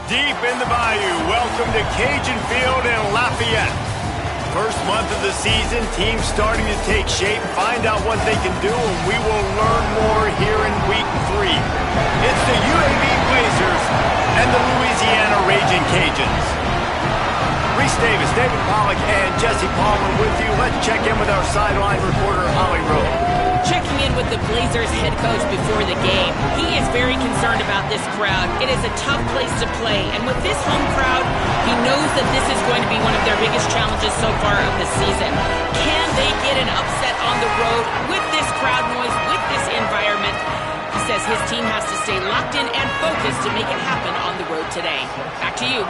Deep in the bayou, welcome to Cajun Field in Lafayette. First month of the season, teams starting to take shape, find out what they can do, and we will learn more here in week 3. It's the UAB Blazers and the Louisiana Raging Cajuns. Reese Davis, David Pollack, and Jesse Palmer with you. Let's check in with our sideline reporter, Holly Rowe. Checking in with the Blazers head coach before the game. He is very concerned about this crowd. It is a tough place to play, and with this home crowd, he knows that this is going to be one of their biggest challenges so far of the season. Can they get an upset on the road with this crowd noise, with this environment? He says his team has to stay locked in and focused to make it happen on the road today. Back to you.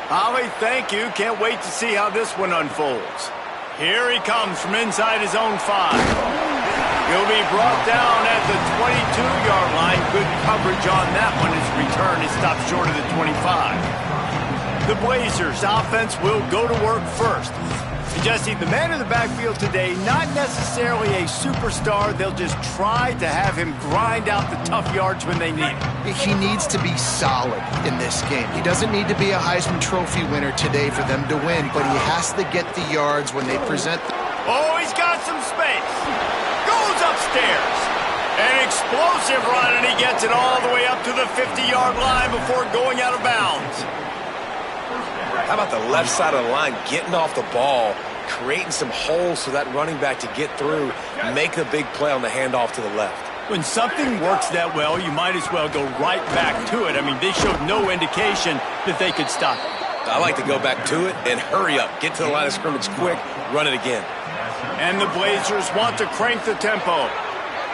Holly, thank you. Can't wait to see how this one unfolds. Here he comes from inside his own 5. He'll be brought down at the 22-yard line. Good coverage on that one. His return is stopped short of the 25. The Blazers' offense will go to work first. And Jesse, the man in the backfield today, not necessarily a superstar. They'll just try to have him grind out the tough yards when they need it. He needs to be solid in this game. He doesn't need to be a Heisman Trophy winner today for them to win, but he has to get the yards when they present. Oh, he's got some space. Goes upstairs. An explosive run, and he gets it all the way up to the 50-yard line before going out of bounds. How about the left side of the line getting off the ball, creating some holes for that running back to get through, make the big play on the handoff to the left. When something works that well, you might as well go right back to it. I mean, they showed no indication that they could stop it. I like to go back to it and hurry up. Get to the line of scrimmage quick, run it again. And the Blazers want to crank the tempo.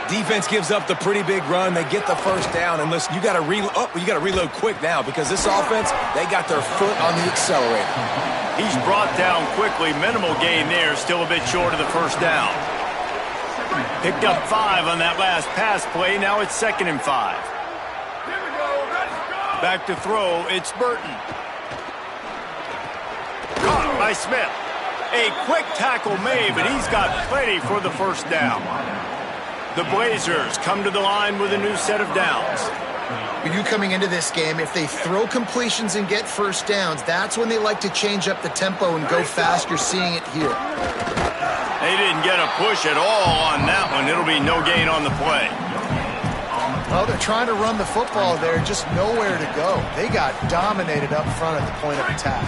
Defense gives up the pretty big run. They get the first down. And listen, you got to reload quick now because this offense, they got their foot on the accelerator. He's brought down quickly. Minimal gain there. Still a bit short of the first down. Picked up 5 on that last pass play. Now it's 2nd and 5. Back to throw. It's Burton. Caught by Smith. A quick tackle made, but he's got plenty for the first down. The Blazers come to the line with a new set of downs. You coming into this game, if they throw completions and get first downs, that's when they like to change up the tempo and go fast. You're seeing it here. They didn't get a push at all on that one. It'll be no gain on the play. Well, they're trying to run the football there, just nowhere to go. They got dominated up front at the point of attack.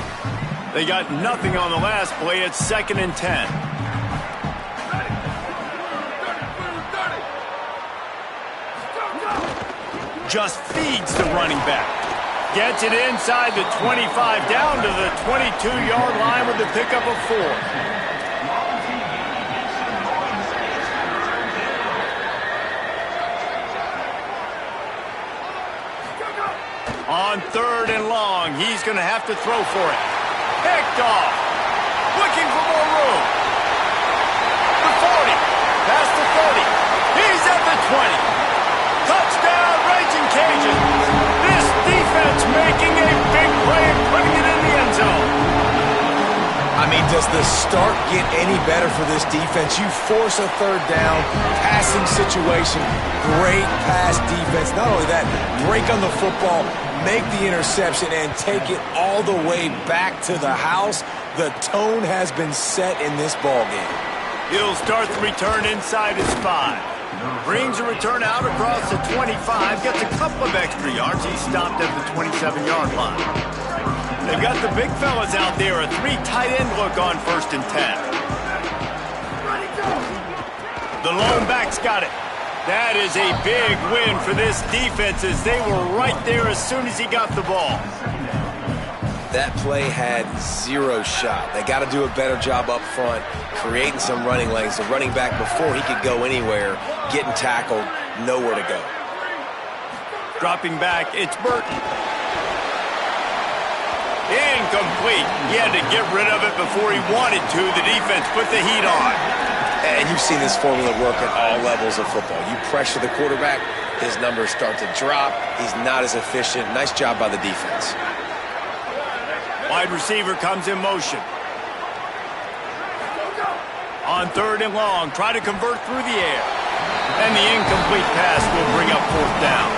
They got nothing on the last play. It's 2nd and 10. Just feeds the running back. Gets it inside the 25, down to the 22-yard line with the pickup of 4. On 3rd and long, he's going to have to throw for it. Picked off. Looking for more room. The 40. Past the 30. He's at the 20. Touchdown, Raging Cajuns. This defense making a big play and putting it in the end zone. I mean, does the start get any better for this defense? You force a 3rd down, passing situation, great pass defense. Not only that, break on the football, make the interception, and take it all the way back to the house. The tone has been set in this ballgame. He'll start the return inside his 5. Brings a return out across the 25. Gets a couple of extra yards. He's stopped at the 27-yard line. They've got the big fellas out there. A 3 tight end look on 1st and 10. The lone back's got it. That is a big win for this defense as they were right there as soon as he got the ball. That play had 0 shot. They got to do a better job up front, creating some running lanes. The running back, before he could go anywhere, getting tackled, nowhere to go. Dropping back, it's Burton. Incomplete. He had to get rid of it before he wanted to. The defense put the heat on. And you've seen this formula work at all levels of football. You pressure the quarterback, his numbers start to drop. He's not as efficient. Nice job by the defense. Wide receiver comes in motion. On 3rd and long, try to convert through the air. And the incomplete pass will bring up 4th down.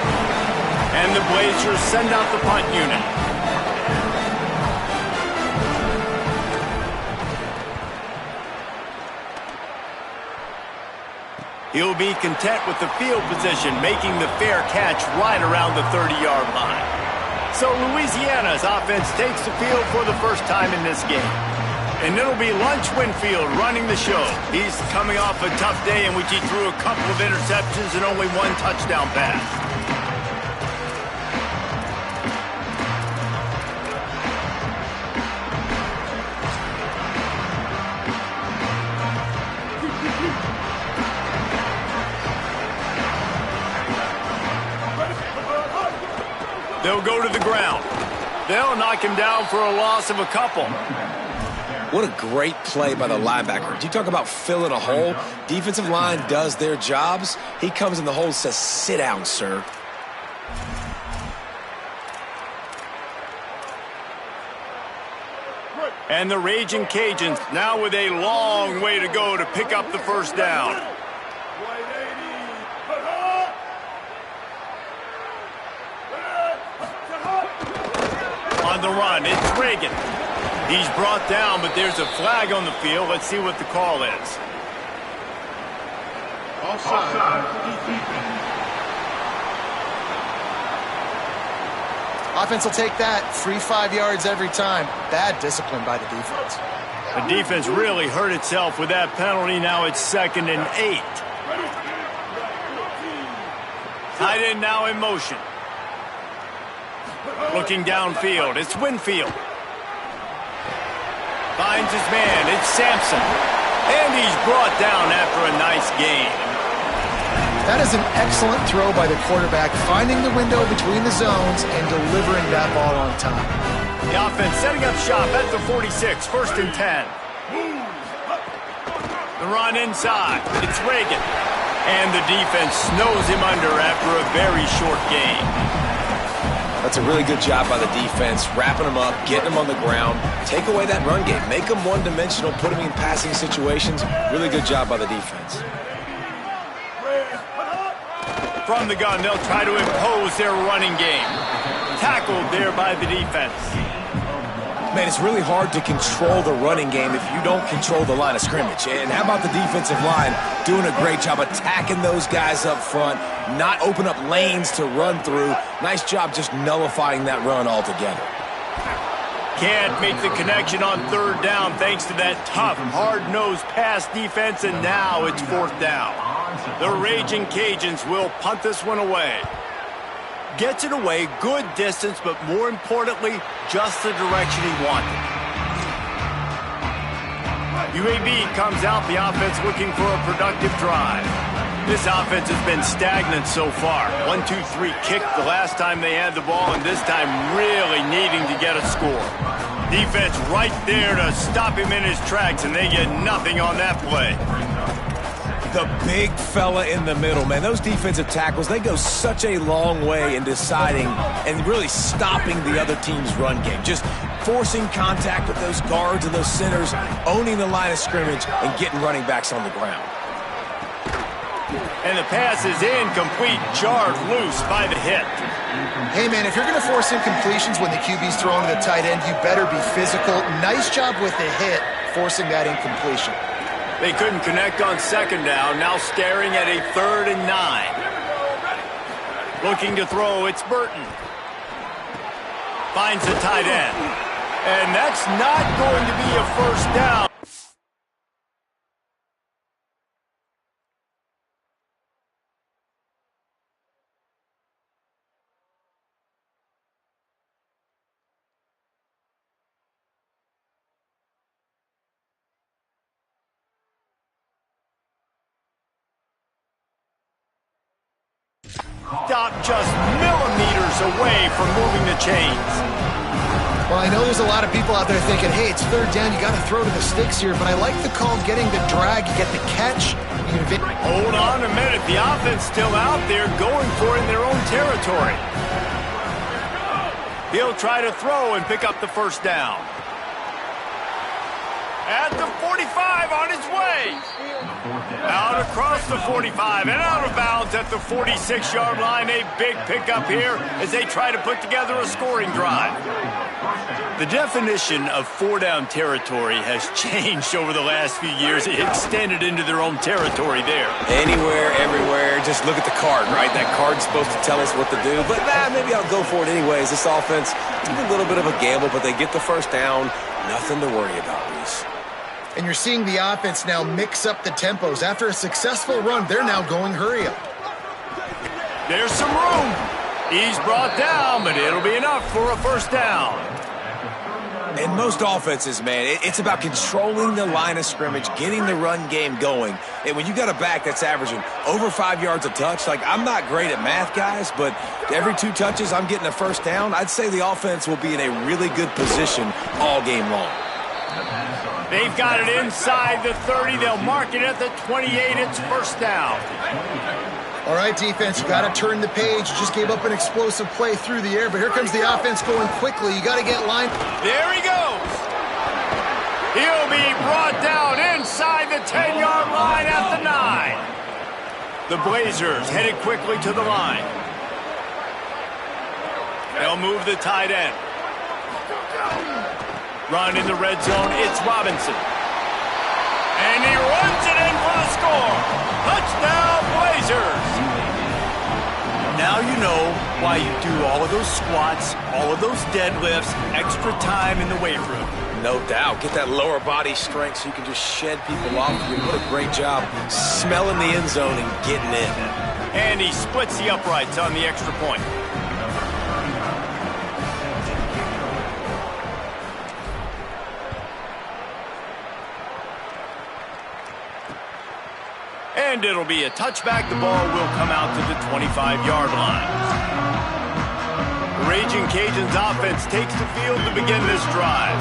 And the Blazers send out the punt unit. He'll be content with the field position, making the fair catch right around the 30-yard line. So Louisiana's offense takes the field for the first time in this game. And it'll be Lunch Winfield running the show. He's coming off a tough day in which he threw a couple of interceptions and only one touchdown pass. They'll go to the ground. They'll knock him down for a loss of a couple. What a great play by the linebacker. Do you talk about filling a hole? Defensive line does their jobs. He comes in the hole and says, sit down, sir. And the Raging Cajuns now with a long way to go to pick up the first down. On the run, it's Reagan. He's brought down, but there's a flag on the field. Let's see what the call is. Offside. Offense will take that. Free 5 yards every time. Bad discipline by the defense. The defense really hurt itself with that penalty. Now it's 2nd and 8. Tight end now in motion. Looking downfield, it's Winfield. Finds his man, it's Sampson. And he's brought down after a nice gain. That is an excellent throw by the quarterback, finding the window between the zones and delivering that ball on time. The offense setting up shop at the 46, 1st and 10. The run inside, it's Reagan. And the defense snows him under after a very short gain. That's a really good job by the defense, wrapping them up, getting them on the ground. Take away that run game. Make them one-dimensional, put them in passing situations. Really good job by the defense. From the gun, they'll try to impose their running game. Tackled there by the defense. Man, it's really hard to control the running game if you don't control the line of scrimmage. And how about the defensive line doing a great job attacking those guys up front, not open up lanes to run through. Nice job just nullifying that run altogether. Can't make the connection on 3rd down thanks to that tough, hard-nosed pass defense, and now it's 4th down. The Raging Cajuns will punt this one away. Gets it away, good distance, but more importantly, just the direction he wanted. UAB comes out, the offense looking for a productive drive. This offense has been stagnant so far. 1-2-3 kick the last time they had the ball, and this time really needing to get a score. Defense right there to stop him in his tracks, and they get nothing on that play. The big fella in the middle, man. Those defensive tackles, they go such a long way in deciding and really stopping the other team's run game. Just forcing contact with those guards and those centers, owning the line of scrimmage, and getting running backs on the ground. And the pass is incomplete, jarred loose by the hit. Hey, man, if you're going to force incompletions when the QB's throwing to the tight end, you better be physical. Nice job with the hit, forcing that incompletion. They couldn't connect on 2nd down, now staring at a 3rd and 9. Looking to throw, it's Burton. Finds the tight end. And that's not going to be a 1st down. Stop just millimeters away from moving the chains. Well, I know there's a lot of people out there thinking, hey, it's 3rd down, you got to throw to the sticks here, but I like the call getting the drag, you get the catch. Hold on a minute, the offense still out there going for it in their own territory. He'll try to throw and pick up the 1st down. At the 45 on his way. Out across the 45 and out of bounds at the 46-yard line. A big pickup here as they try to put together a scoring drive. The definition of four-down territory has changed over the last few years. It extended into their own territory there. Anywhere, everywhere, just look at the card, right? That card's supposed to tell us what to do, but maybe I'll go for it anyways. This offense, it's a little bit of a gamble, but they get the first down. Nothing to worry about, Reese. And you're seeing the offense now mix up the tempos. After a successful run, they're now going hurry up. There's some room. He's brought down, but it'll be enough for a first down. In most offenses, man, it's about controlling the line of scrimmage, getting the run game going. And when you got a back that's averaging over 5 yards a touch, like, I'm not great at math, guys, but every 2 touches I'm getting a first down, I'd say the offense will be in a really good position all game long. They've got it inside the 30. They'll mark it at the 28. It's first down. All right, defense, you got to turn the page. You just gave up an explosive play through the air, but here comes the offense going quickly. You got to get line. There he goes. He'll be brought down inside the 10-yard line at the 9. The Blazers headed quickly to the line. They'll move the tight end. Run in the red zone. It's Robinson. And he runs it in for the score. Touchdown, Blazers. Now you know why you do all of those squats, all of those deadlifts, extra time in the weight room. No doubt. Get that lower body strength so you can just shed people off you. What a great job smelling the end zone and getting in. And he splits the uprights on the extra point. And it'll be a touchback. The ball will come out to the 25-yard line. The Raging Cajuns offense takes the field to begin this drive.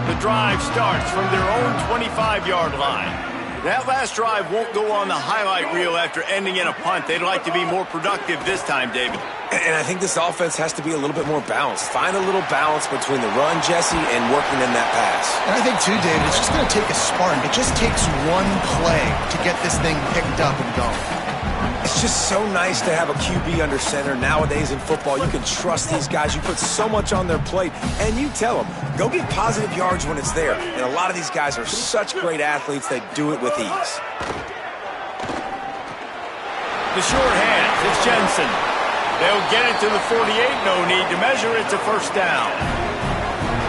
The drive starts from their own 25-yard line. That last drive won't go on the highlight reel after ending in a punt. They'd like to be more productive this time, David. And I think this offense has to be a little bit more balanced. Find a little balance between the run, Jesse, and working in that pass. And I think, too, David, it's just going to take a spark. It just takes one play to get this thing picked up and going. It's just so nice to have a QB under center. Nowadays in football, you can trust these guys. You put so much on their plate, and you tell them, go get positive yards when it's there. And a lot of these guys are such great athletes, they do it with ease. The short hands, it's Jensen. They'll get it to the 48, no need to measure. It's a first down.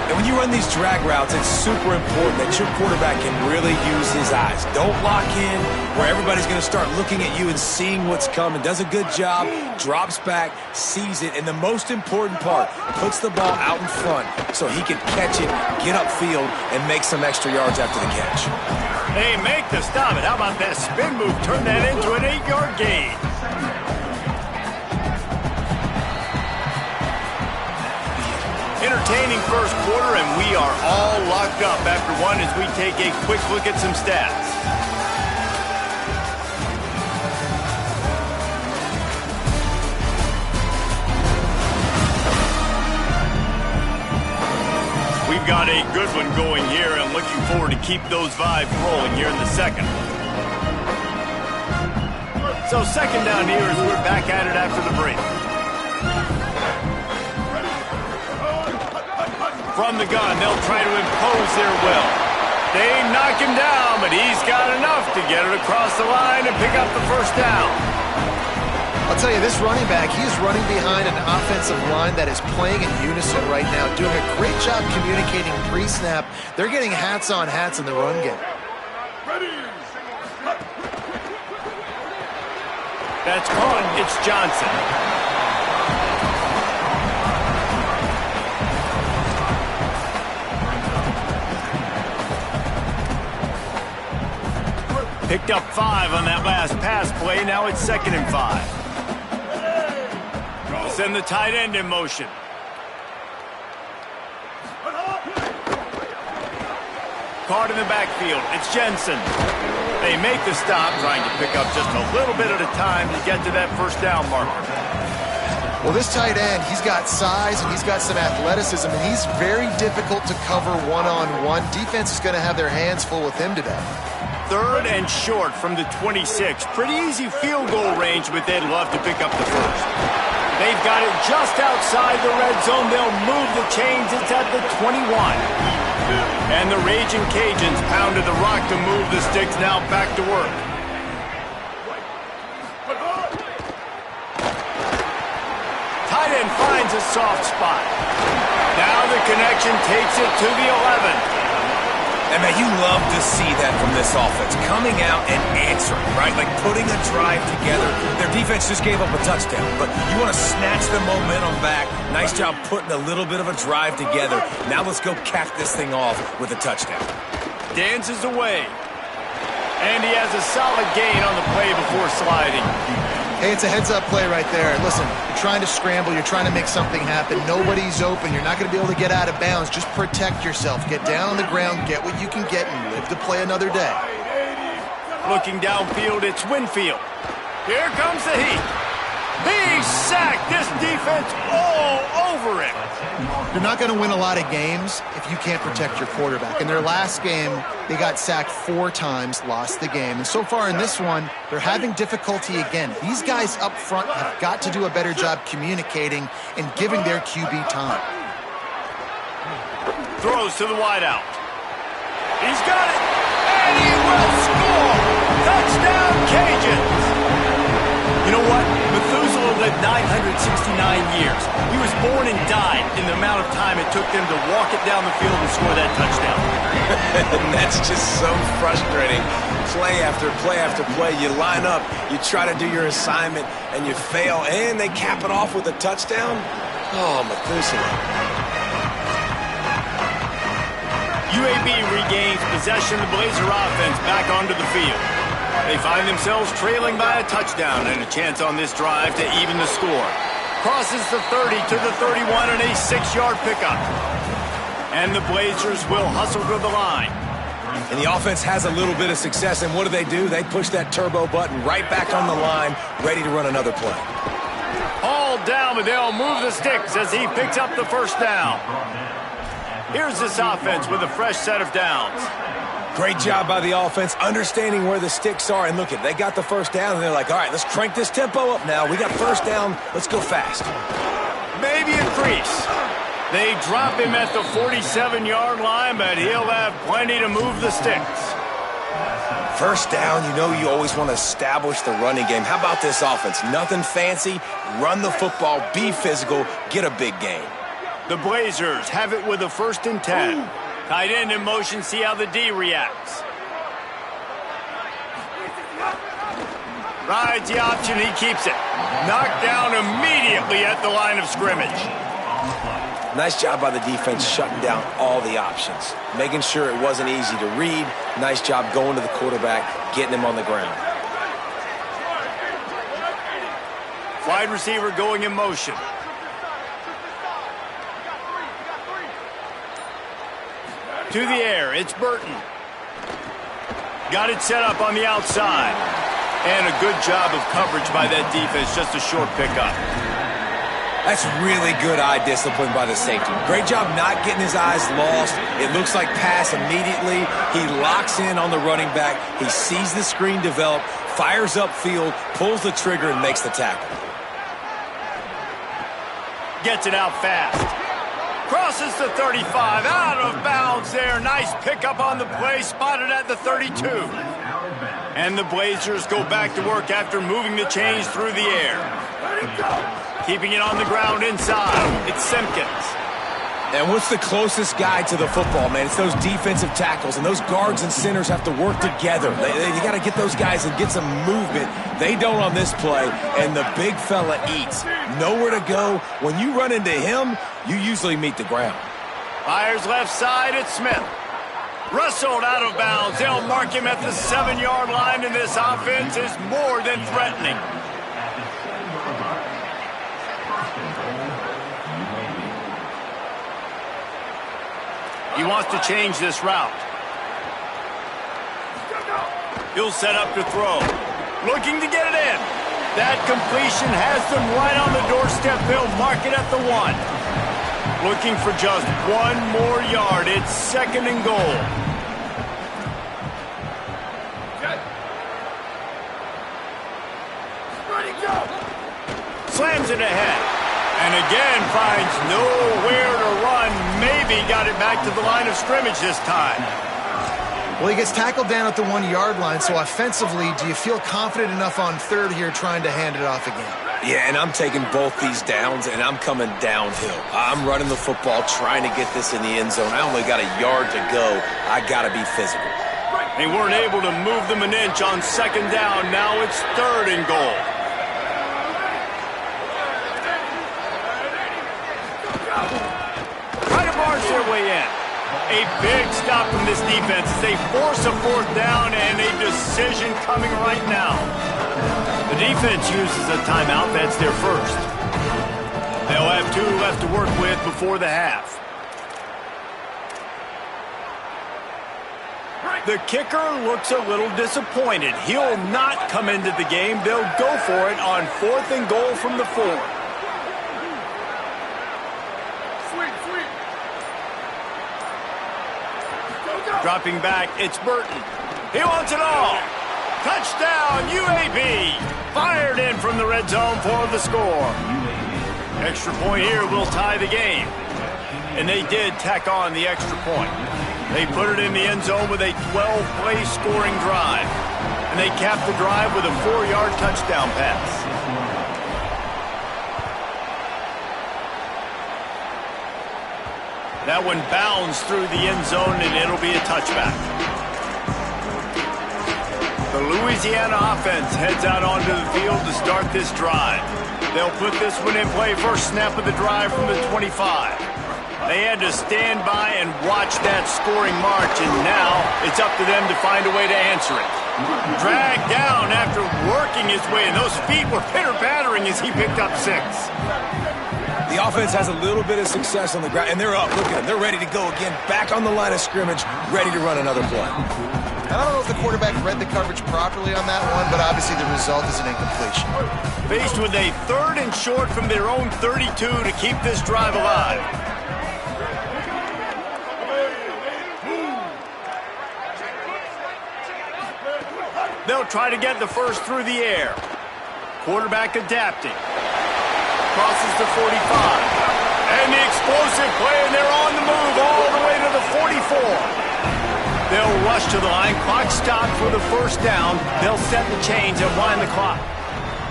And when you run these drag routes, it's super important that your quarterback can really use his eyes. Don't lock in where everybody's going to start looking at you and seeing what's coming. Does a good job, drops back, sees it, and the most important part, puts the ball out in front so he can catch it, get upfield, and make some extra yards after the catch. They make the stop. And how about that spin move? Turn that into an 8-yard gain. Entertaining first quarter, and we are all locked up after one as we take a quick look at some stats. We've got a good one going here, and looking forward to keep those vibes rolling here in the second. So second down here as we're back at it after the break. From the gun, they'll try to impose their will. They knock him down, but he's got enough to get it across the line and pick up the first down. I'll tell you, this running back, he's running behind an offensive line that is playing in unison right now, doing a great job communicating pre-snap. They're getting hats on hats in the run game. That's caught. It's Johnson. Picked up 5 on that last pass play. Now it's 2nd and 5. They'll send the tight end in motion. Caught in the backfield. It's Jensen. They make the stop, trying to pick up just a little bit at a time to get to that first down marker. Well, this tight end, he's got size and he's got some athleticism, and he's very difficult to cover one-on-one. Defense is going to have their hands full with him today. 3rd and short from the 26. Pretty easy field goal range, but they'd love to pick up the first. They've got it just outside the red zone. They'll move the chains. It's at the 21. And the Raging Cajuns pounded the rock to move the sticks. Now back to work. Tight end finds a soft spot. Now the connection takes it to the 11. And, man, you love to see that from this offense. Coming out and answering, right? Like putting a drive together. Their defense just gave up a touchdown, but you want to snatch the momentum back. Nice job putting a little bit of a drive together. Now let's go cap this thing off with a touchdown. Dances away. And he has a solid gain on the play before sliding. Hey, it's a heads-up play right there. Listen, you're trying to scramble. You're trying to make something happen. Nobody's open. You're not going to be able to get out of bounds. Just protect yourself. Get down on the ground, get what you can get, and live to play another day. Looking downfield, it's Winfield. Here comes the heat. He sacked. This defense all over it. You're not going to win a lot of games if you can't protect your quarterback. In their last game, they got sacked 4 times, lost the game. And so far in this one, they're having difficulty again. These guys up front have got to do a better job communicating and giving their QB time. Throws to the wideout. He's got it. And he will score. Touchdown, Cajuns. You know what? Methuselah lived 969 years. He was born and died in the amount of time it took them to walk it down the field and score that touchdown. And that's just so frustrating. Play after play after play. You line up, you try to do your assignment, and you fail, and they cap it off with a touchdown? Oh, Methuselah. UAB regains possession of the Blazer offense back onto the field. They find themselves trailing by a touchdown and a chance on this drive to even the score. Crosses the 30 to the 31 and a 6-yard pickup. And the Blazers will hustle to the line. And the offense has a little bit of success, and what do? They push that turbo button right back on the line, ready to run another play. All down, but they'll move the sticks as he picks up the first down. Here's this offense with a fresh set of downs. Great job by the offense, understanding where the sticks are. And look, they got the first down, and they're like, all right, let's crank this tempo up now. We got first down. Let's go fast. Maybe increase. They drop him at the 47-yard line, but he'll have plenty to move the sticks. First down, you always want to establish the running game. How about this offense? Nothing fancy. Run the football, be physical, get a big gain. The Blazers have it with a 1st and 10. Tight end in motion, see how the D reacts. Rides the option, he keeps it. Knocked down immediately at the line of scrimmage. Nice job by the defense shutting down all the options. Making sure it wasn't easy to read. Nice job going to the quarterback, getting him on the ground. Wide receiver going in motion. To the air, it's Burton. Got it set up on the outside. And a good job of coverage by that defense, just a short pickup. That's really good eye discipline by the safety. Great job not getting his eyes lost. It looks like pass immediately. He locks in on the running back. He sees the screen develop, fires upfield, pulls the trigger, and makes the tackle. Gets it out fast. Crosses the 35, out of bounds there. Nice pickup on the play, spotted at the 32. And the Blazers go back to work after moving the chains through the air. Keeping it on the ground inside. It's Simpkins. And what's the closest guy to the football, man? It's those defensive tackles, and those guards and centers have to work together. They got to get those guys and get some movement. They don't on this play, and the big fella eats. Nowhere to go. When you run into him, you usually meet the ground. Fires left side, it's Smith. Rustled out of bounds. They'll mark him at the 7-yard line, and this offense is more than threatening. He wants to change this route. He'll set up to throw. Looking to get it in. That completion has them right on the doorstep. They'll mark it at the 1. Looking for just 1 more yard. It's 2nd and goal. slams it ahead. And again finds nowhere to run. Maybe got it back to the line of scrimmage this time. Well, he gets tackled down at the 1-yard line, so offensively, do you feel confident enough on third here trying to hand it off again? Yeah, and I'm taking both these downs, and I'm coming downhill. I'm running the football, trying to get this in the end zone. I only got a yard to go. I got to be physical. They weren't able to move them an inch on second down. Now it's third and goal. Try to barge their way in. A big stop from this defense as they force a fourth down and a decision coming right now. The defense uses a timeout. That's their first. They'll have 2 left to work with before the half. The kicker looks a little disappointed. He'll not come into the game. They'll go for it on 4th and goal from the 4. Dropping back, it's Burton. He wants it all. Touchdown, UAB. Fired in from the red zone for the score. Extra point here will tie the game. And they did tack on the extra point. They put it in the end zone with a 12-play scoring drive. And they capped the drive with a 4-yard touchdown pass. That one bounds through the end zone, and it'll be a touchback. The Louisiana offense heads out onto the field to start this drive. They'll put this one in play first snap of the drive from the 25. They had to stand by and watch that scoring march, and now it's up to them to find a way to answer it. Dragged down after working his way, and those feet were pitter-pattering as he picked up 6. The offense has a little bit of success on the ground, and they're up. Look at them. They're ready to go again, back on the line of scrimmage, ready to run another play. I don't know if the quarterback read the coverage properly on that one, but obviously the result is an incompletion. Faced with a 3rd and short from their own 32 to keep this drive alive. They'll try to get the first through the air. Quarterback adapting. Crosses the 45. And the explosive play, and they're on the move all the way to the 44. They'll rush to the line. Clock stopped for the first down. They'll set the chains and wind the clock.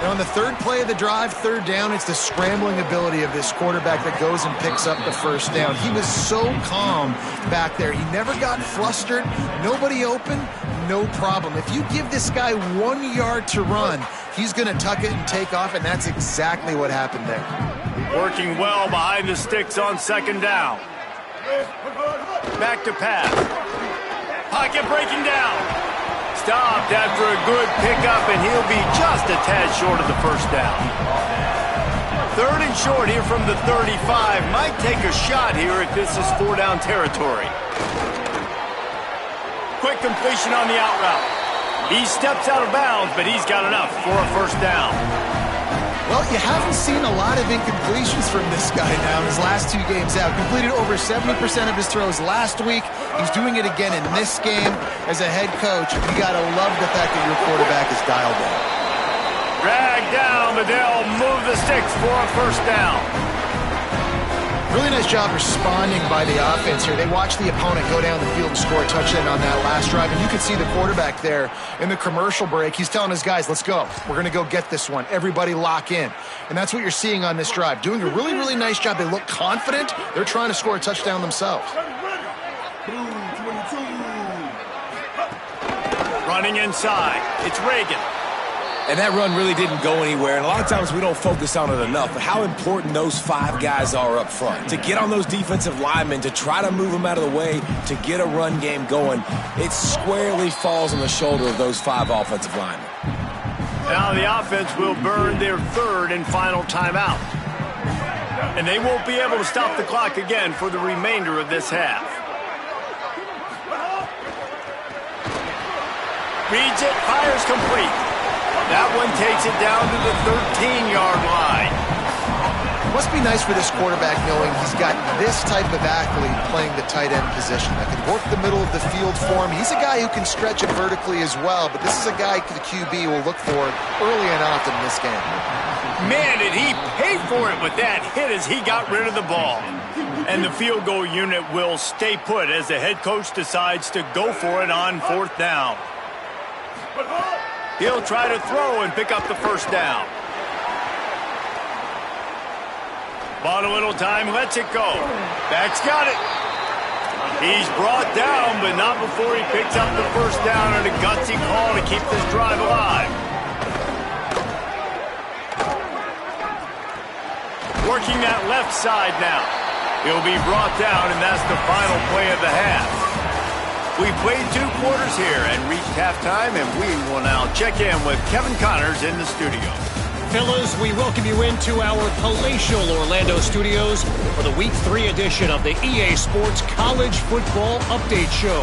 And on the 3rd play of the drive, 3rd down, it's the scrambling ability of this quarterback that goes and picks up the first down. He was so calm back there. He never got flustered. Nobody open. No problem. If you give this guy 1 yard to run, he's going to tuck it and take off, and that's exactly what happened there. Working well behind the sticks on second down. Back to pass. Pocket breaking down. Stopped after a good pickup, and he'll be just a tad short of the first down. 3rd and short here from the 35. Might take a shot here if this is 4-down territory. Quick completion on the out route. He steps out of bounds, but he's got enough for a first down. Well, you haven't seen a lot of incompletions from this guy now in his last 2 games out. Completed over 70% of his throws last week. He's doing it again in this game. As a head coach, you got to love the fact that your quarterback is dialed in. Dragged down, but they'll move the sticks for a first down. Really nice job responding by the offense here. They watched the opponent go down the field and score a touchdown on that last drive, and you could see the quarterback there in the commercial break. He's telling his guys, let's go. We're going to go get this one. Everybody lock in. And that's what you're seeing on this drive. Doing a really, really nice job. They look confident. They're trying to score a touchdown themselves. Running inside. It's Reagan. And that run really didn't go anywhere, and a lot of times we don't focus on it enough, but how important those 5 guys are up front. To get on those defensive linemen, to try to move them out of the way, to get a run game going, it squarely falls on the shoulder of those 5 offensive linemen. Now the offense will burn their 3rd and final timeout. And they won't be able to stop the clock again for the remainder of this half. Reads it, fires complete. That one takes it down to the 13-yard line. It must be nice for this quarterback knowing he's got this type of athlete playing the tight end position that can work the middle of the field for him. He's a guy who can stretch it vertically as well, but this is a guy the QB will look for early and often in this game. Man, did he pay for it with that hit as he got rid of the ball. And the field goal unit will stay put as the head coach decides to go for it on 4th down. He'll try to throw and pick up the first down. Bought a little time, lets it go. Back's got it. He's brought down, but not before he picks up the first down on a gutsy call to keep this drive alive. Working that left side now. He'll be brought down, and that's the final play of the half. We played 2 quarters here and reached halftime, and we will now check in with Kevin Connors in the studio. Fellas, we welcome you into our palatial Orlando studios for the Week 3 edition of the EA Sports College Football Update Show.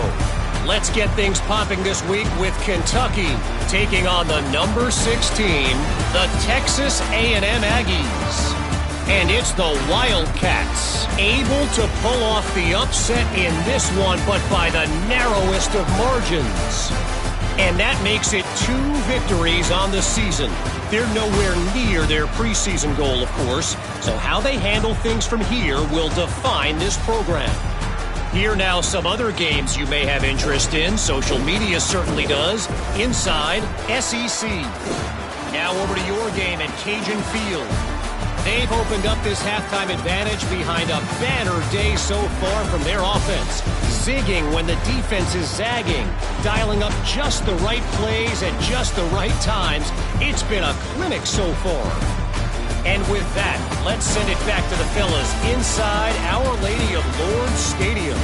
Let's get things popping this week with Kentucky taking on the number 16, the Texas A&M Aggies. And it's the Wildcats, able to pull off the upset in this one, but by the narrowest of margins. And that makes it 2 victories on the season. They're nowhere near their preseason goal, of course, so how they handle things from here will define this program. Here now some other games you may have interest in. Social media certainly does. Inside SEC. Now over to your game at Cajun Field. They've opened up this halftime advantage behind a banner day so far from their offense. Zigging when the defense is zagging. Dialing up just the right plays at just the right times. It's been a clinic so far. And with that, let's send it back to the fellas inside Our Lady of Lourdes Stadium.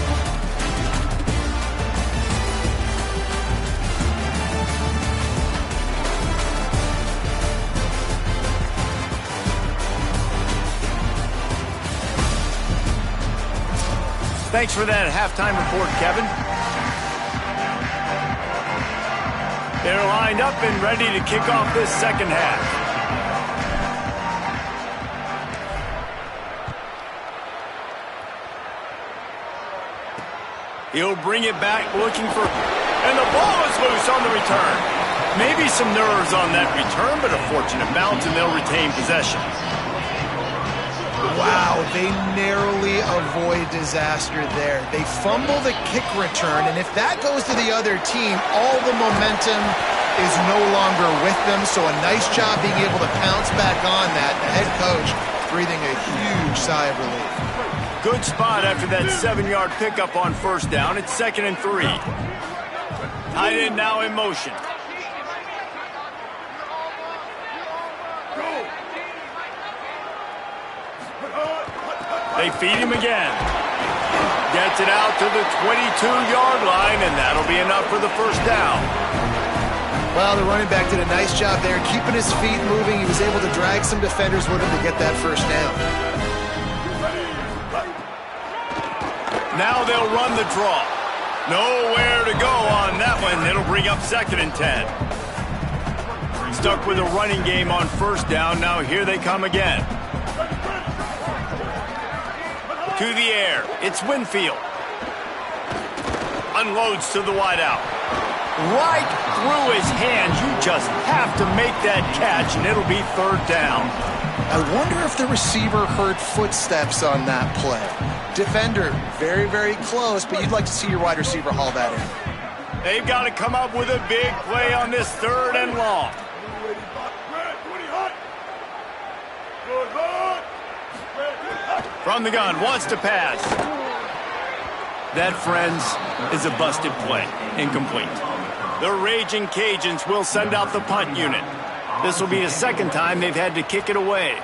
Thanks for that halftime report, Kevin. They're lined up and ready to kick off this second half. He'll bring it back looking for... And the ball is loose on the return. Maybe some nerves on that return, but a fortunate bounce, and they'll retain possession. Wow, they narrowly avoid disaster there. They fumble the kick return, and if that goes to the other team, all the momentum is no longer with them. So a nice job being able to pounce back on that. The head coach breathing a huge sigh of relief. Good spot after that 7-yard pickup on first down. It's 2nd and 3. Tight end now in motion. They feed him again. Gets it out to the 22-yard line, and that'll be enough for the first down. Well, the running back did a nice job there, keeping his feet moving. He was able to drag some defenders with him to get that first down. Now they'll run the draw. Nowhere to go on that one. It'll bring up 2nd and 10. Stuck with a running game on first down. Now here they come again. To the air, it's Winfield. Unloads to the wideout. Right through his hands. You just have to make that catch, and it'll be 3rd down. I wonder if the receiver heard footsteps on that play. Defender, very, very close, but you'd like to see your wide receiver haul that in. They've got to come up with a big play on this 3rd and long. From the gun, wants to pass. That, friends, is a busted play. Incomplete. The Raging Cajuns will send out the punt unit. This will be the 2nd time they've had to kick it away.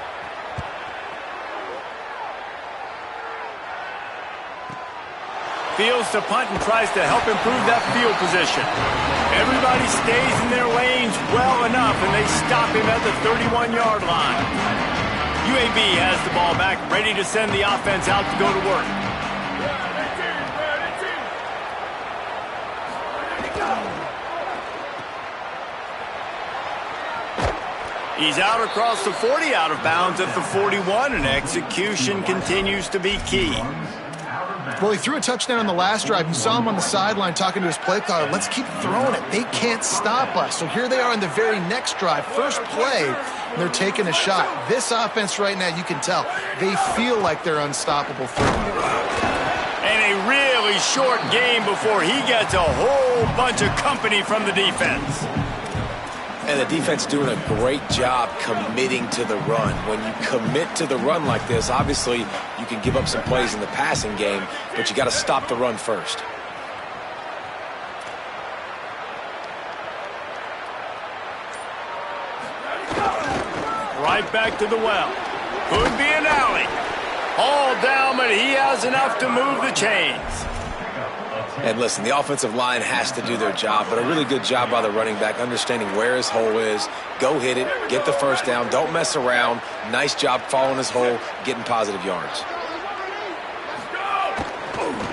Fields to punt and tries to help improve that field position. Everybody stays in their lanes well enough, and they stop him at the 31-yard line. UAB has the ball back, ready to send the offense out to go to work. He's out across the 40, out of bounds at the 41, and execution continues to be key. Well, he threw a touchdown on the last drive. You saw him on the sideline talking to his play caller. Let's keep throwing it. They can't stop us. So here they are on the very next drive. First play, and they're taking a shot. This offense right now, you can tell, they feel like they're unstoppable throwing. And a really short game before he gets a whole bunch of company from the defense. And the defense doing a great job committing to the run. When you commit to the run like this, obviously you can give up some plays in the passing game, but you got to stop the run first. Right back to the well. Could be an alley. All down, but he has enough to move the chains. And listen, the offensive line has to do their job, but a really good job by the running back, understanding where his hole is. Go hit it, get the first down, don't mess around. Nice job following his hole, getting positive yards.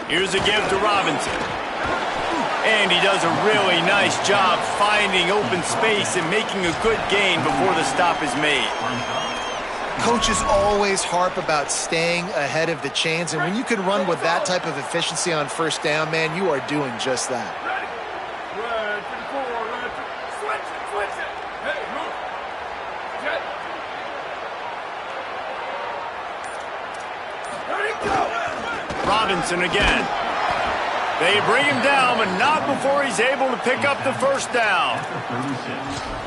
Here's a give to Robinson. And he does a really nice job finding open space and making a good gain before the stop is made. Coaches always harp about staying ahead of the chains, and when you can run with that type of efficiency on first down, man, you are doing just that. Robinson again. They bring him down, but not before he's able to pick up the first down.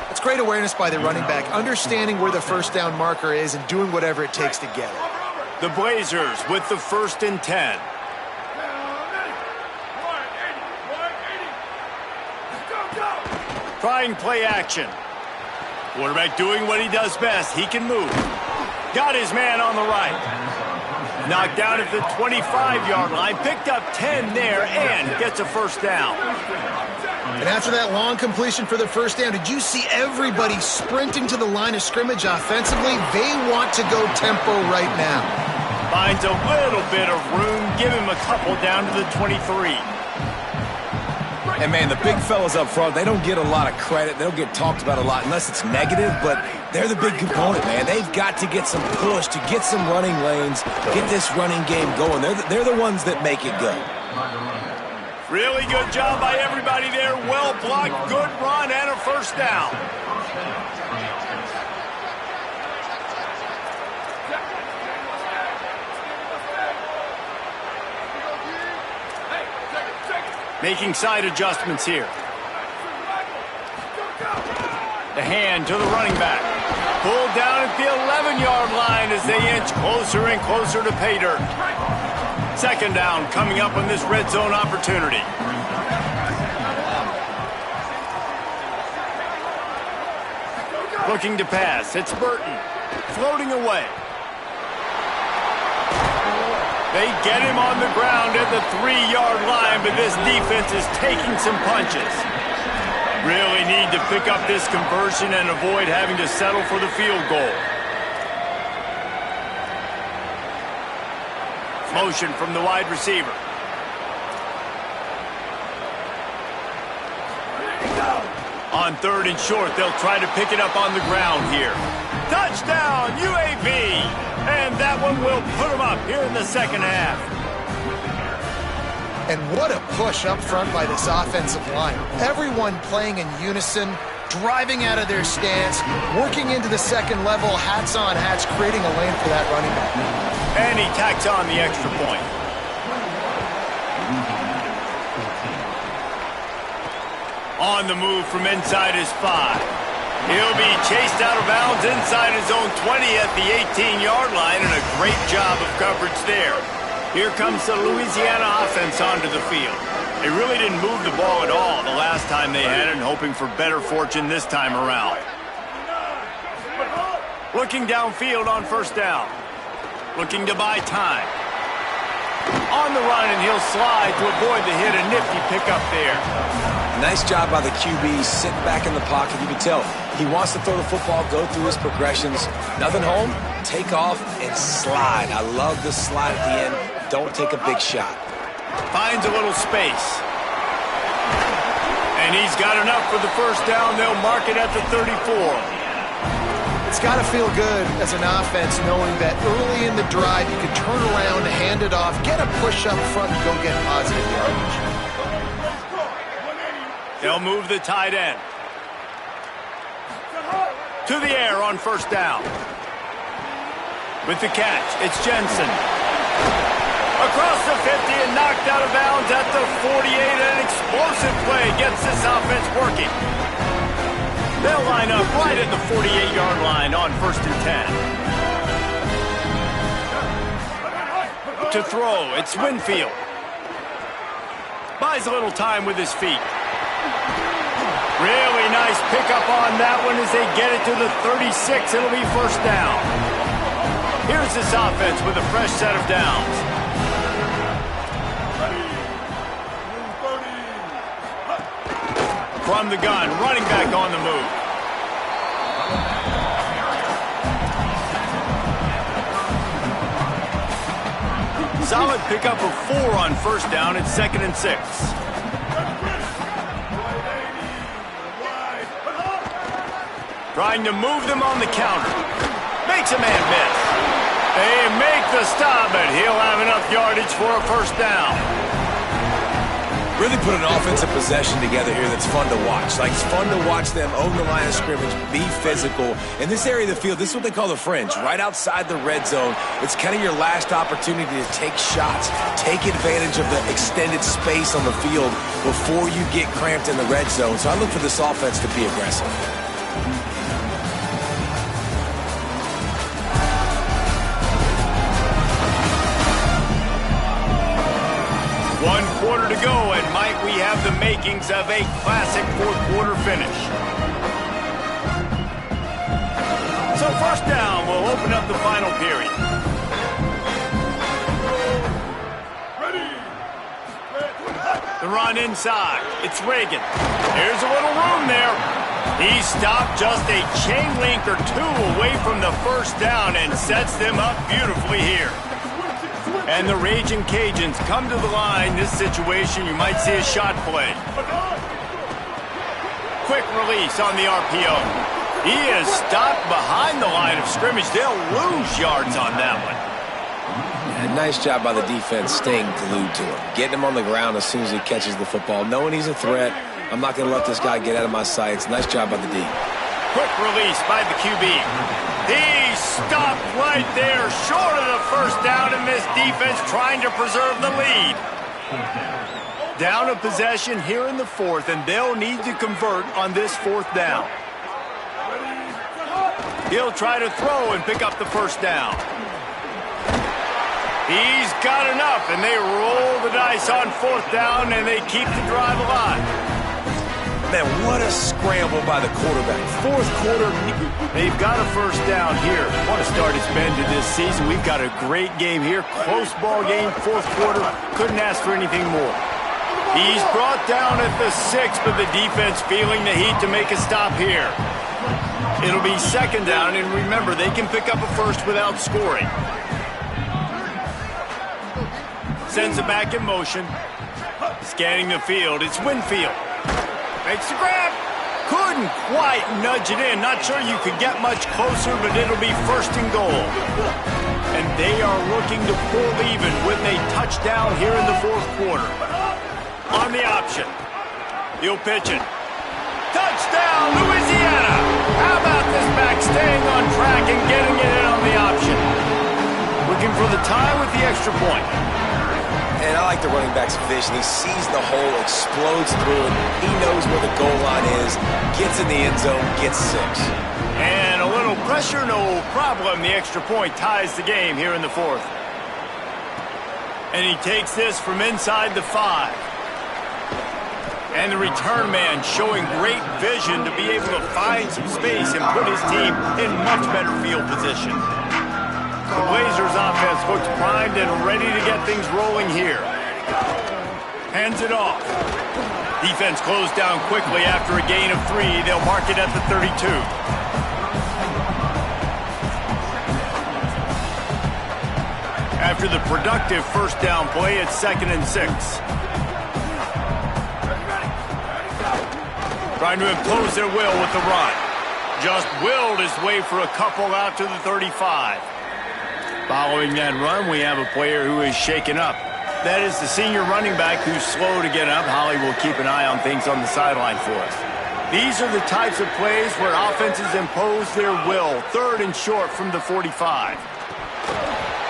It's great awareness by the running back, understanding where the first down marker is and doing whatever it takes to get it. The Blazers with the 1st and 10. Trying play action. Quarterback doing what he does best. He can move. Got his man on the right. Knocked down at the 25-yard line. Picked up 10 there and gets a first down. And after that long completion for the first down, did you see everybody sprinting to the line of scrimmage offensively? They want to go tempo right now. Finds a little bit of room. Give him a couple down to the 23. And, man, the big fellas up front, they don't get a lot of credit. They don't get talked about a lot unless it's negative, but they're the big component, man. They've got to get some push, to get some running lanes, get this running game going. They're the ones that make it go. Really good job by everybody there. Well blocked, good run, and a first down. Making side adjustments here. The hand to the running back. Pulled down at the 11-yard line as they inch closer and closer to pay dirt. Second down coming up on this red zone opportunity. Looking to pass. It's Burton. Floating away. They get him on the ground at the 3-yard line, but this defense is taking some punches. Really need to pick up this conversion and avoid having to settle for the field goal. Motion from the wide receiver. On 3rd and short, they'll try to pick it up on the ground here. Touchdown, UAB! And that one will put them up here in the second half. And what a push up front by this offensive line. Everyone playing in unison, driving out of their stance, working into the second level, hats on hats, creating a lane for that running back. And he tacks on the extra point. On the move from inside his 5. He'll be chased out of bounds inside his own 20 at the 18-yard line, and a great job of coverage there. Here comes the Louisiana offense onto the field. They really didn't move the ball at all the last time they had it, and hoping for better fortune this time around. Looking downfield on first down. Looking to buy time. On the run, and he'll slide to avoid the hit. A nifty pickup there. Nice job by the QB, sitting back in the pocket. You can tell he wants to throw the football, go through his progressions. Nothing home, take off, and slide. I love the slide at the end. Don't take a big shot. Finds a little space. And he's got enough for the first down. They'll mark it at the 34. It's got to feel good as an offense knowing that early in the drive you can turn around, hand it off, get a push up front, and go get positive yardage. They'll move the tight end. To the air on first down. With the catch, it's Jensen. Across the 50 and knocked out of bounds at the 48. An explosive play gets this offense working. They'll line up right at the 48-yard line on first and 10. To throw, it's Winfield. Buys a little time with his feet. Really nice pickup on that one as they get it to the 36. It'll be first down. Here's this offense with a fresh set of downs. From the gun, running back on the move. Solid pickup of 4 on first down at 2nd and 6. Trying to move them on the counter. Makes a man miss. They make the stop, but he'll have enough yardage for a first down. Really put an offensive possession together here that's fun to watch. Like, it's fun to watch them own the line of scrimmage, be physical. In this area of the field, this is what they call the fringe, right outside the red zone. It's kind of your last opportunity to take shots, take advantage of the extended space on the field before you get cramped in the red zone. So I look for this offense to be aggressive. Quarter to go, and might we have the makings of a classic fourth quarter finish. So first down will open up the final period. The run inside. It's Reagan. There's a little room there. He stopped just a chain link or 2 away from the first down and sets them up beautifully here. And the Raging Cajuns come to the line. This situation, you might see a shot play. Quick release on the RPO. He is stopped behind the line of scrimmage. They'll lose yards on that one. And nice job by the defense staying glued to him. Getting him on the ground as soon as he catches the football. Knowing he's a threat, I'm not going to let this guy get out of my sights. Nice job by the D. Quick release by the QB. He stopped right there, short of the first down, and this defense trying to preserve the lead. Down a possession here in the 4th, and they'll need to convert on this 4th down. He'll try to throw and pick up the first down. He's got enough, and they roll the dice on 4th down, and they keep the drive alive. Man, what a scramble by the quarterback. 4th quarter. They've got a first down here. What a start it's been to this season. We've got a great game here. Close ball game, 4th quarter. Couldn't ask for anything more. He's brought down at the 6, but the defense feeling the heat to make a stop here. It'll be 2nd down, and remember, they can pick up a first without scoring. Sends it back in motion. Scanning the field, it's Winfield. Makes the grab. Couldn't quite nudge it in. Not sure you could get much closer, but it'll be 1st and goal. And they are looking to pull even with a touchdown here in the 4th quarter. On the option. He'll pitch it. Touchdown, Louisiana. How about this back staying on track and getting it in on the option? Looking for the tie with the extra point. And I like the running back's vision. He sees the hole, explodes through it. He knows where the goal line is, gets in the end zone, gets 6. And a little pressure, no problem. The extra point ties the game here in the 4th. And he takes this from inside the 5. And the return man showing great vision to be able to find some space and put his team in much better field position. The Blazers offense looks primed and ready to get things rolling here. Hands it off. Defense closed down quickly after a gain of 3. They'll mark it at the 32. After the productive first down play, it's 2nd and 6. Trying to impose their will with the run. Just willed his way for a couple out to the 35. Following that run, we have a player who is shaken up. That is the senior running back who's slow to get up. Holly will keep an eye on things on the sideline for us. These are the types of plays where offenses impose their will. 3rd and short from the 45.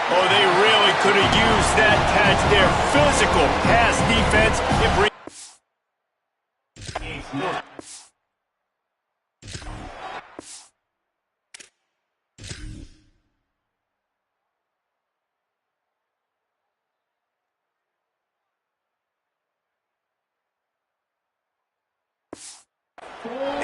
Oh, they really could have used that catch there. Physical pass defense. It brings...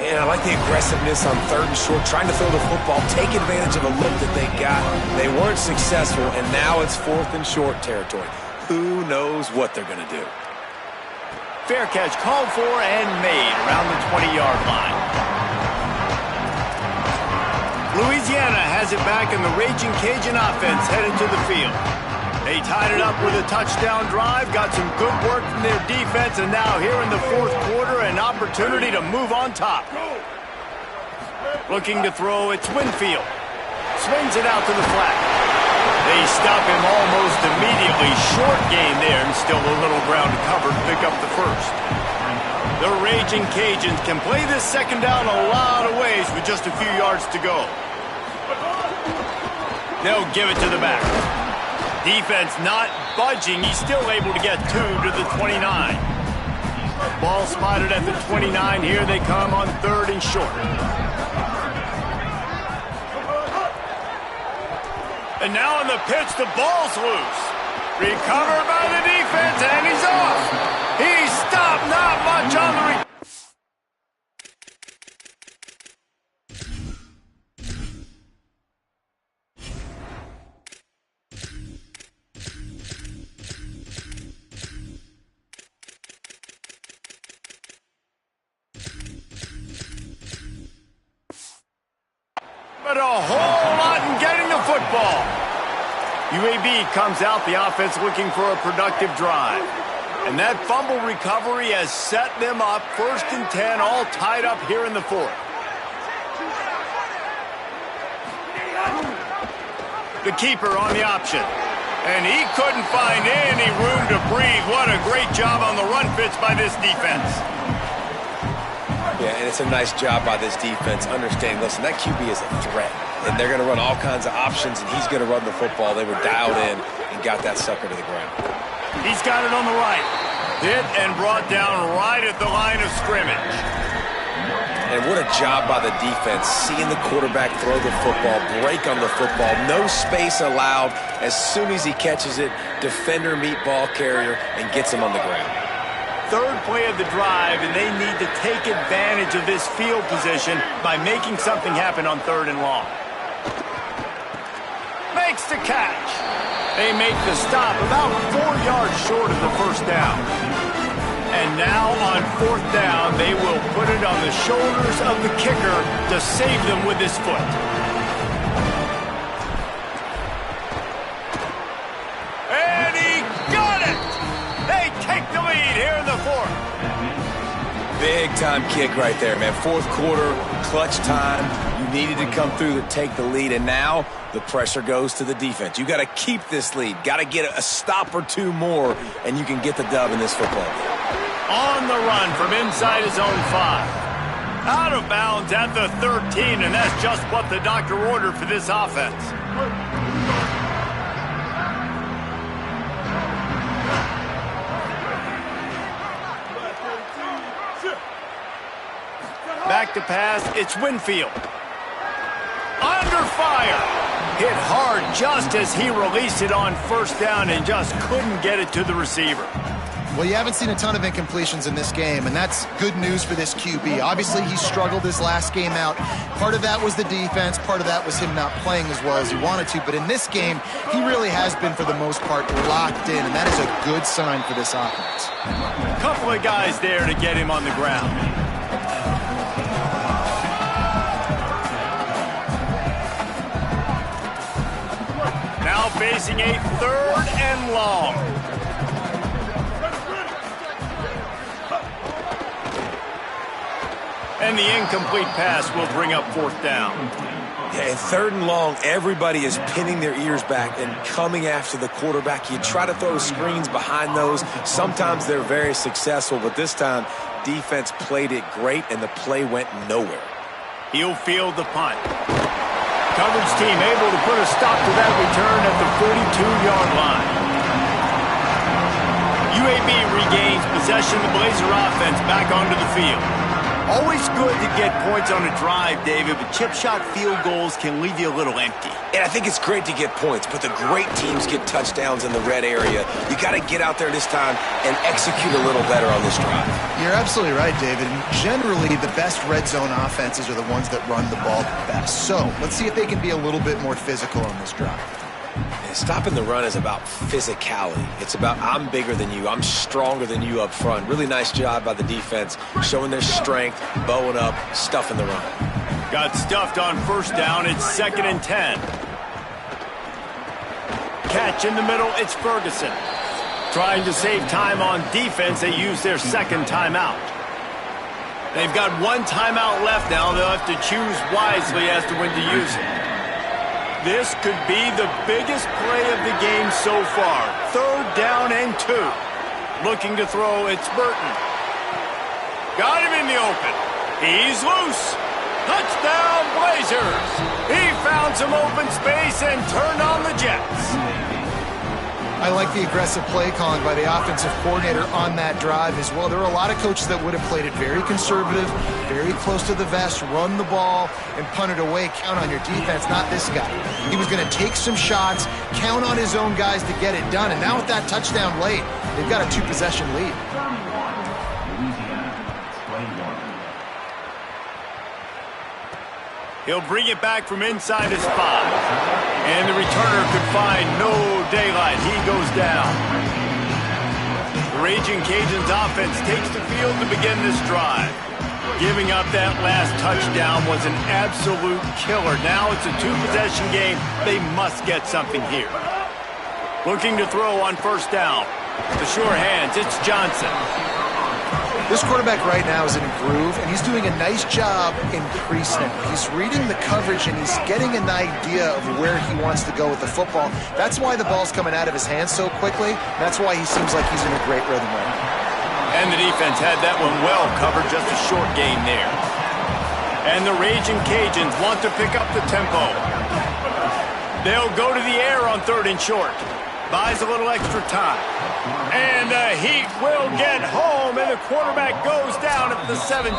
And I like the aggressiveness on 3rd and short, trying to throw the football, take advantage of a look that they got. They weren't successful, and now it's 4th and short territory. Who knows what they're going to do? Fair catch called for and made around the 20-yard line. Louisiana has it back, and the Raging Cajun offense headed to the field. They tied it up with a touchdown drive, got some good work from their defense, and now here in the 4th quarter, an opportunity to move on top. Looking to throw, it's Winfield. Swings it out to the flat. They stop him almost immediately. Short gain there, and still a little ground to cover to pick up the first. The Raging Cajuns can play this 2nd down a lot of ways with just a few yards to go. They'll give it to the back. Defense not budging. He's still able to get 2 to the 29. Ball spotted at the 29. Here they come on 3rd and short. And now on the pitch, the ball's loose. Recovered by the defense, and he's off. He's stopped. Not much on the but a whole lot in getting the football. UAB comes out, the offense looking for a productive drive. And that fumble recovery has set them up. 1st and 10, all tied up here in the 4th. The keeper on the option. And he couldn't find any room to breathe. What a great job on the run fits by this defense. Yeah, and it's a nice job by this defense. Understanding, listen, that QB is a threat. And they're going to run all kinds of options, and he's going to run the football. They were dialed in and got that sucker to the ground. He's got it on the right. Hit and brought down right at the line of scrimmage. And what a job by the defense. Seeing the quarterback throw the football, break on the football, no space allowed. As soon as he catches it, defender meet ball carrier and gets him on the ground. 3rd play of the drive, and they need to take advantage of this field position by making something happen on 3rd and long. Makes the catch. They make the stop about 4 yards short of the 1st down. And now on 4th down, they will put it on the shoulders of the kicker to save them with his foot. And he got it! They take the lead here in the 4th. Big-time kick right there, man. 4th quarter, clutch time. You needed to come through to take the lead, and now the pressure goes to the defense. You got to keep this lead. Got to get a stop or 2 more, and you can get the dub in this football game. On the run from inside his own 5. Out of bounds at the 13, and that's just what the doctor ordered for this offense. Back to pass, it's Winfield. Under fire. Hit hard just as he released it on 1st down and just couldn't get it to the receiver. Well, you haven't seen a ton of incompletions in this game, and that's good news for this QB. Obviously, he struggled his last game out. Part of that was the defense. Part of that was him not playing as well as he wanted to. But in this game, he really has been, for the most part, locked in, and that is a good sign for this offense. A couple of guys there to get him on the ground. Now facing a 3rd and long. And the incomplete pass will bring up 4th down. Yeah, and 3rd and long, everybody is pinning their ears back and coming after the quarterback. You try to throw screens behind those. Sometimes they're very successful, but this time, defense played it great, and the play went nowhere. He'll field the punt. Coverage team able to put a stop to that return at the 42-yard line. UAB regains possession of the Blazer offense back onto the field. Always good to get points on a drive, David, but chip shot field goals can leave you a little empty. And I think it's great to get points, but the great teams get touchdowns in the red area. You got to get out there this time and execute a little better on this drive. You're absolutely right, David. Generally, the best red zone offenses are the ones that run the ball the best. So let's see if they can be a little bit more physical on this drive. And stopping the run is about physicality. It's about I'm bigger than you. I'm stronger than you up front. Really nice job by the defense, showing their strength, bowing up, stuffing the run. Got stuffed on 1st down. It's 2nd and 10. Catch in the middle. It's Ferguson. Trying to save time on defense, they use their 2nd timeout. They've got 1 timeout left now. They'll have to choose wisely as to when to use it. This could be the biggest play of the game so far. 3rd down and 2. Looking to throw, it's Burton. Got him in the open. He's loose. Touchdown, Blazers. He found some open space and turned on the Jets. I like the aggressive play calling by the offensive coordinator on that drive as well. There are a lot of coaches that would have played it very conservative, very close to the vest, run the ball, and punt it away. Count on your defense, not this guy. He was going to take some shots, count on his own guys to get it done. And now with that touchdown late, they've got a 2-possession lead. He'll bring it back from inside his 5. And the returner could find no daylight. He goes down. The Raging Cajuns offense takes the field to begin this drive. Giving up that last touchdown was an absolute killer. Now it's a 2-possession game. They must get something here. Looking to throw on 1st down. The sure hands, it's Johnson. This quarterback right now is in a groove, and he's doing a nice job in pre-snap. He's reading the coverage, and he's getting an idea of where he wants to go with the football. That's why the ball's coming out of his hands so quickly. That's why he seems like he's in a great rhythm right now. And the defense had that one well covered, just a short gain there. And the Raging Cajuns want to pick up the tempo. They'll go to the air on 3rd and short. Buys a little extra time. And the Heat will get home, and the quarterback goes down at the 17.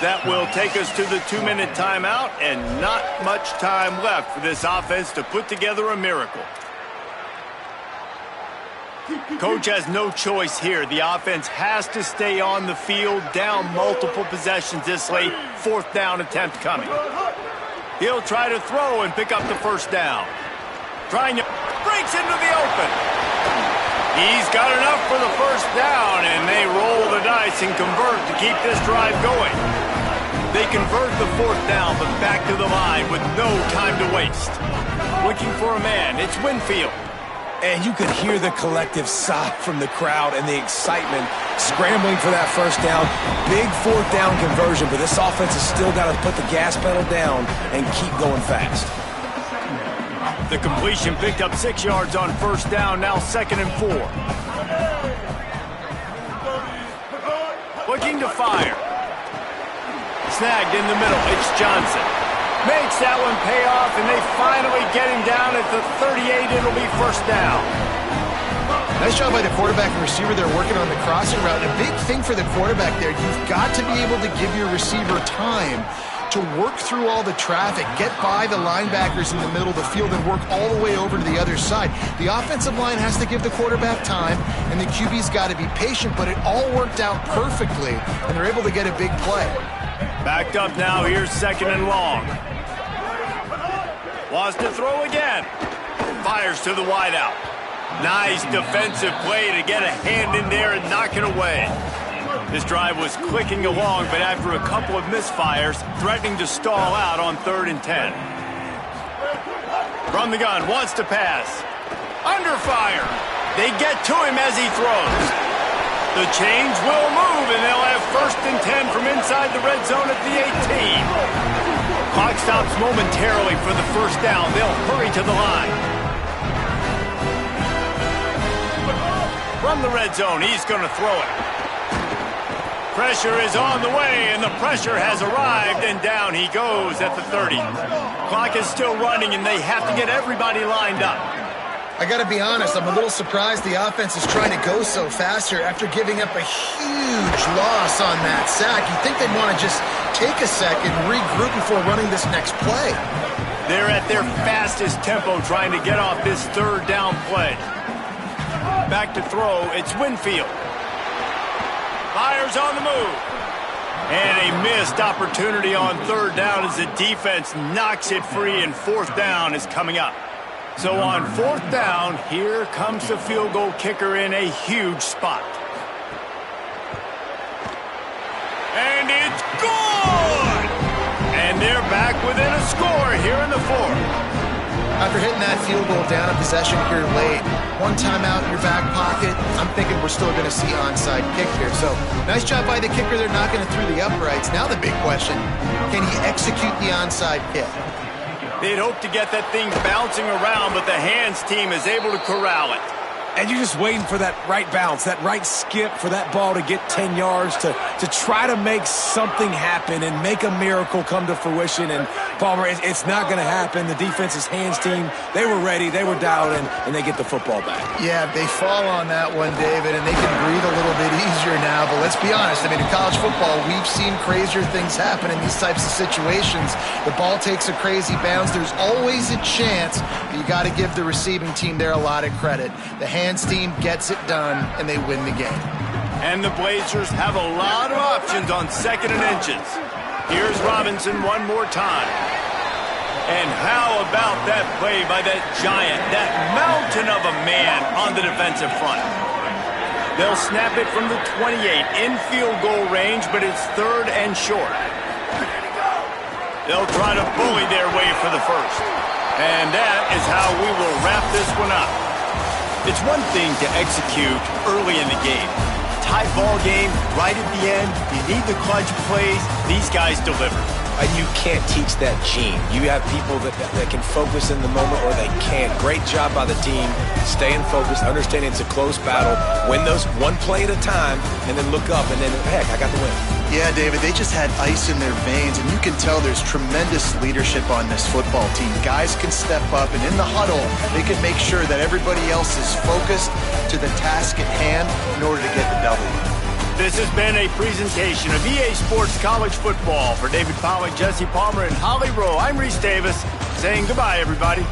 That will take us to the 2-minute timeout, and not much time left for this offense to put together a miracle. Coach has no choice here. The offense has to stay on the field, down multiple possessions this late. 4th down attempt coming. He'll try to throw and pick up the 1st down. Trying to breaks into the open. He's got enough for the 1st down, and they roll the dice and convert to keep this drive going. They convert the 4th down, but back to the line with no time to waste. Looking for a man, it's Winfield. And you could hear the collective sigh from the crowd and the excitement scrambling for that 1st down. Big 4th down conversion, but this offense has still got to put the gas pedal down and keep going fast. The completion picked up 6 yards on 1st down, now 2nd and 4. Looking to fire. Snagged in the middle, it's Johnson. Makes that one pay off, and they finally get him down at the 38. It'll be 1st down. Nice job by the quarterback and receiver there working on the crossing route. And a big thing for the quarterback there, you've got to be able to give your receiver time to work through all the traffic, get by the linebackers in the middle of the field, and work all the way over to the other side. The offensive line has to give the quarterback time, and the QB's got to be patient, but it all worked out perfectly, and they're able to get a big play. Backed up now, here's 2nd and long. Wants to throw again. Fires to the wideout. Nice defensive play to get a hand in there and knock it away. This drive was clicking along, but after a couple of misfires, threatening to stall out on 3rd and 10. From the gun, wants to pass. Under fire. They get to him as he throws. The chains will move, and they'll have 1st and 10 from inside the red zone at the 18. Clock stops momentarily for the first down. They'll hurry to the line. From the red zone, he's going to throw it. Pressure is on the way, and the pressure has arrived, and down he goes at the 30. Clock is still running, and they have to get everybody lined up. I got to be honest, I'm a little surprised the offense is trying to go so fast here after giving up a huge loss on that sack. You'd think they'd want to just take a second, regroup before running this next play. They're at their fastest tempo trying to get off this third down play. Back to throw, it's Winfield. Fires on the move. And a missed opportunity on third down as the defense knocks it free, and fourth down is coming up. So on fourth down, here comes the field goal kicker in a huge spot. And it's good! And they're back within a score here in the fourth. After hitting that field goal down a possession here late, one timeout in your back pocket, I'm thinking we're still going to see onside kick here. So nice job by the kicker. They're knocking it through the uprights. Now the big question, can he execute the onside kick? They'd hope to get that thing bouncing around, but the hands team is able to corral it. And you're just waiting for that right bounce, that right skip for that ball to get 10 yards to try to make something happen and make a miracle come to fruition. And, Palmer, it's not going to happen. The defense's hands team, they were ready, they were dialed in, and they get the football back. Yeah, they fall on that one, David, and they can breathe a little bit easier now. But let's be honest, I mean, in college football, we've seen crazier things happen in these types of situations. The ball takes a crazy bounce. There's always a chance, but you got to give the receiving team there a lot of credit. The hands team gets it done, and they win the game. And the Blazers have a lot of options on second and inches. Here's Robinson one more time. And how about that play by that giant, that mountain of a man on the defensive front? They'll snap it from the 28 in field goal range, but it's third and short. They'll try to bully their way for the first. And that is how we will wrap this one up. It's one thing to execute early in the game. Tight ball game, right at the end, you need the clutch plays. These guys deliver. You can't teach that gene. You have people that can focus in the moment, or they can't. Great job by the team, staying focused, understanding it's a close battle, win those one play at a time, and then look up, and then, heck, I got the win. Yeah, David, they just had ice in their veins, and you can tell there's tremendous leadership on this football team. Guys can step up, and in the huddle, they can make sure that everybody else is focused to the task at hand in order to get the W. This has been a presentation of EA Sports College Football. For David Pollack, Jesse Palmer, and Holly Rowe, I'm Reese Davis, saying goodbye, everybody.